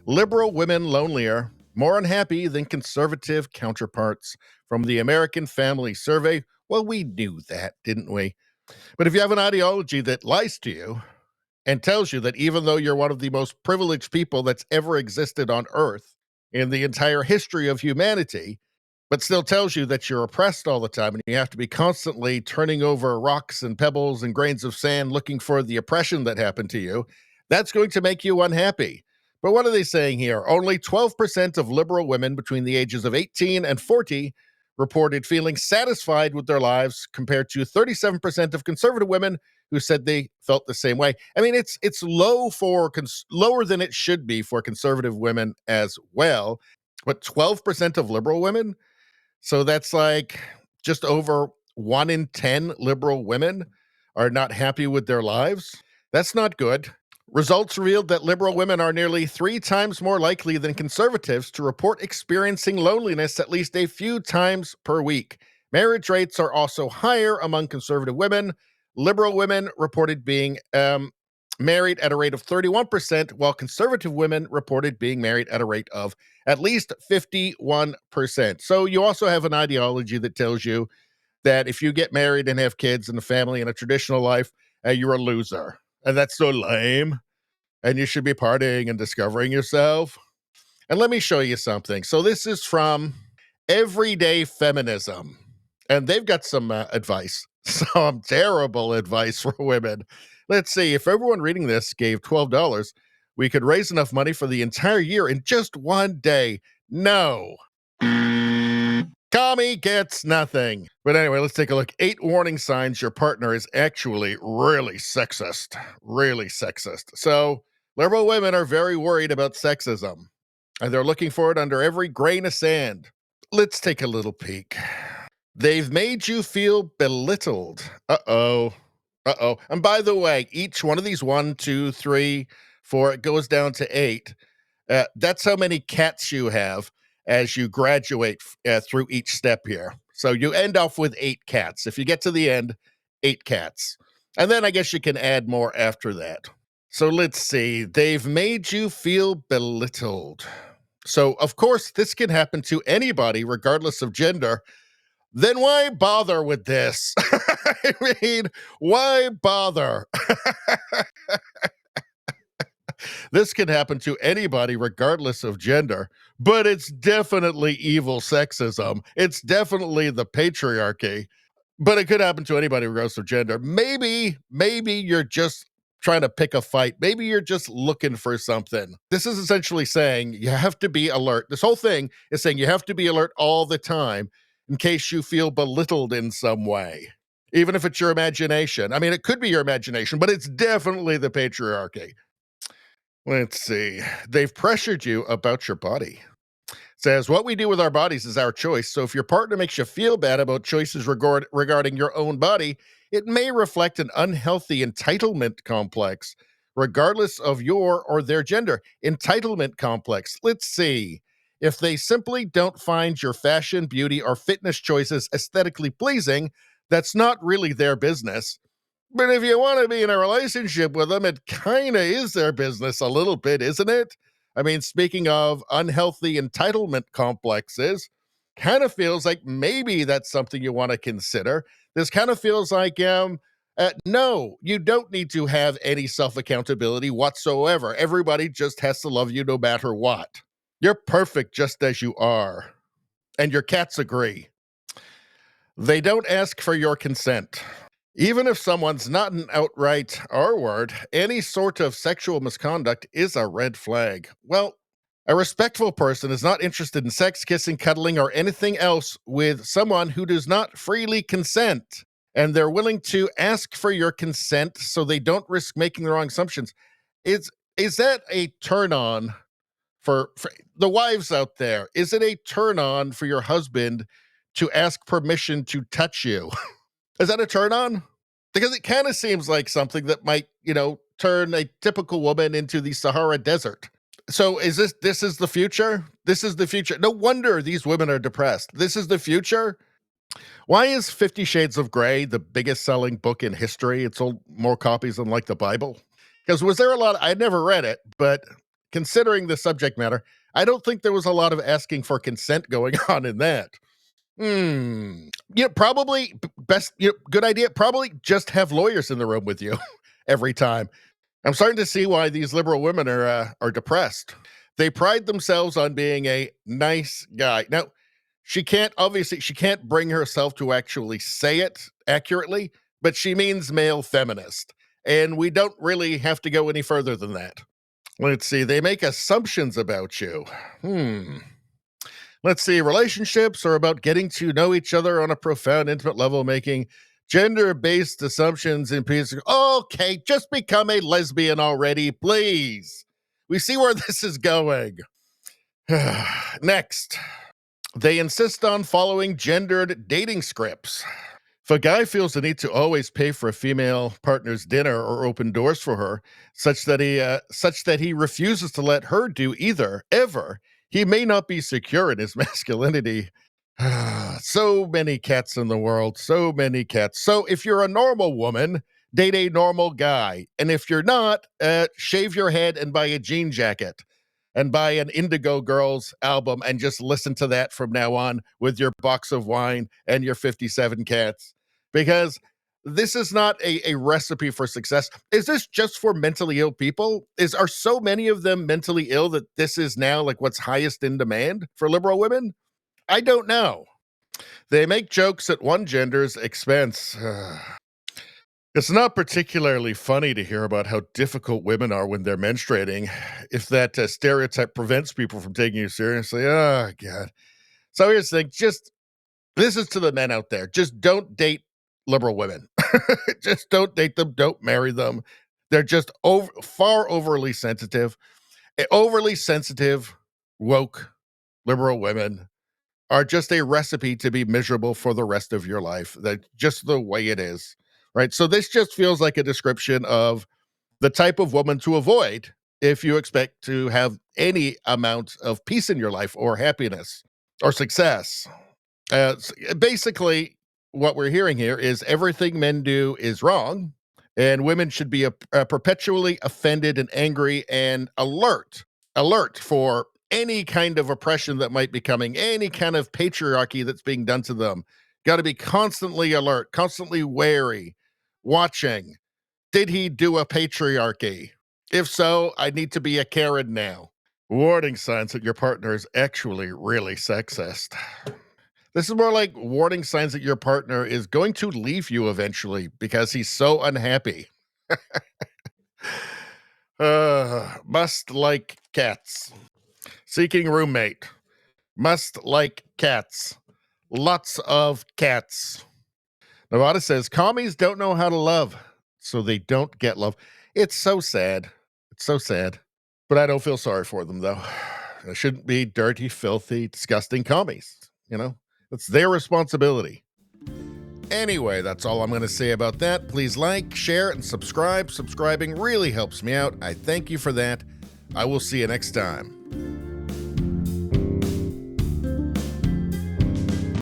Liberal women lonelier, more unhappy than conservative counterparts. From the American Family Survey. Well, we knew that, didn't we? But if you have an ideology that lies to you and tells you that even though you're one of the most privileged people that's ever existed on Earth in the entire history of humanity, but still tells you that you're oppressed all the time and you have to be constantly turning over rocks and pebbles and grains of sand looking for the oppression that happened to you, that's going to make you unhappy. But what are they saying here? Only 12% of liberal women between the ages of 18 and 40 reported feeling satisfied with their lives, compared to 37% of conservative women who said they felt the same way. I mean, it's lower than it should be for conservative women as well. But 12% of liberal women? So that's like just over 1 in 10 liberal women are not happy with their lives. That's not good. Results revealed that liberal women are nearly 3 times more likely than conservatives to report experiencing loneliness at least a few times per week. Marriage rates are also higher among conservative women. Liberal women reported being married at a rate of 31%, while conservative women reported being married at a rate of at least 51%. So you also have an ideology that tells you that if you get married and have kids and a family and a traditional life, you're a loser. And that's so lame. And you should be partying and discovering yourself. And let me show you something. So this is from Everyday Feminism. And they've got some advice, some terrible advice for women. Let's see, if everyone reading this gave $12, we could raise enough money for the entire year in just one day. No. Tommy gets nothing. But anyway, let's take a look. 8 warning signs your partner is actually really sexist. Really sexist. So, liberal women are very worried about sexism, and they're looking for it under every grain of sand. Let's take a little peek. They've made you feel belittled. Uh-oh. Uh-oh. And by the way, each one of these 1, 2, 3, 4, it goes down to 8. That's how many cats you have as you graduate through each step here. So you end off with 8 cats. If you get to the end, 8 cats. And then I guess you can add more after that. So let's see. They've made you feel belittled. So, of course, this can happen to anybody, regardless of gender. Then why bother with this? I mean, why bother? This can happen to anybody, regardless of gender, but it's definitely evil sexism. It's definitely the patriarchy, but it could happen to anybody, regardless of gender. Maybe you're just trying to pick a fight. Maybe you're just looking for something. This is essentially saying you have to be alert. This whole thing is saying you have to be alert all the time in case you feel belittled in some way, even if it's your imagination. I mean, it could be your imagination, but it's definitely the patriarchy. Let's see. They've pressured you about your body. Says, what we do with our bodies is our choice. So if your partner makes you feel bad about choices regarding your own body, it may reflect an unhealthy entitlement complex, regardless of your or their gender. Entitlement complex. Let's see. If they simply don't find your fashion, beauty, or fitness choices aesthetically pleasing, that's not really their business. But if you want to be in a relationship with them, it kind of is their business a little bit, isn't it? I mean, speaking of unhealthy entitlement complexes, kind of feels like maybe that's something you want to consider. This kind of feels like, no, you don't need to have any self-accountability whatsoever. Everybody just has to love you no matter what. You're perfect just as you are. And your cats agree. They don't ask for your consent. Even if someone's not an outright R word, any sort of sexual misconduct is a red flag. Well, a respectful person is not interested in sex, kissing, cuddling, or anything else with someone who does not freely consent. And they're willing to ask for your consent so they don't risk making the wrong assumptions. Is that a turn on for the wives out there? Is it a turn on for your husband to ask permission to touch you? Is that a turn on? Because it kind of seems like something that might, turn a typical woman into the Sahara Desert. So is this is the future? This is the future. No wonder these women are depressed. This is the future? Why is 50 Shades of Grey the biggest selling book in history? It sold more copies than like the Bible. Because was there a lot, I never read it, but considering the subject matter, I don't think there was a lot of asking for consent going on in that. Probably best, good idea. Probably just have lawyers in the room with you every time. I'm starting to see why these liberal women are depressed. They pride themselves on being a nice guy. Now, she can't bring herself to actually say it accurately, but she means male feminist. And we don't really have to go any further than that. Let's see. They make assumptions about you. Let's see. Relationships are about getting to know each other on a profound, intimate level, making gender-based assumptions in pieces. Okay, just become a lesbian already, please. We see where this is going. Next, they insist on following gendered dating scripts. If a guy feels the need to always pay for a female partner's dinner or open doors for her, such that he refuses to let her do either ever, he may not be secure in his masculinity. So many cats in the world, so many cats. So if you're a normal woman, date a normal guy, and if you're not, shave your head and buy a jean jacket and buy an Indigo Girls album and just listen to that from now on with your box of wine and your 57 cats. Because this is not a recipe for success. Is this just for mentally ill people? Are so many of them mentally ill that this is now like what's highest in demand for liberal women? I don't know. They make jokes at one gender's expense. It's not particularly funny to hear about how difficult women are when they're menstruating, if that stereotype prevents people from taking you seriously. Oh, God. So here's the thing. This is to the men out there. Just don't date liberal women. Just don't date them. Don't marry them. They're just far overly sensitive. Overly sensitive, woke liberal women are just a recipe to be miserable for the rest of your life. That's just the way it is, right? So this just feels like a description of the type of woman to avoid if you expect to have any amount of peace in your life or happiness or success. Basically, what we're hearing here is everything men do is wrong, and women should be perpetually offended and angry and alert for any kind of oppression that might be coming, any kind of patriarchy that's being done to them. Got to be constantly alert, constantly wary, watching. Did he do a patriarchy? If so, I need to be a Karen now. Warning signs that your partner is actually really sexist. This is more like warning signs that your partner is going to leave you eventually because he's so unhappy. Must like cats. Seeking roommate. Must like cats. Lots of cats. Nevada says commies don't know how to love, so they don't get love. It's so sad. It's so sad. But I don't feel sorry for them, though. They shouldn't be dirty, filthy, disgusting commies. It's their responsibility. Anyway, that's all I'm going to say about that. Please like, share, and subscribe. Subscribing really helps me out. I thank you for that. I will see you next time.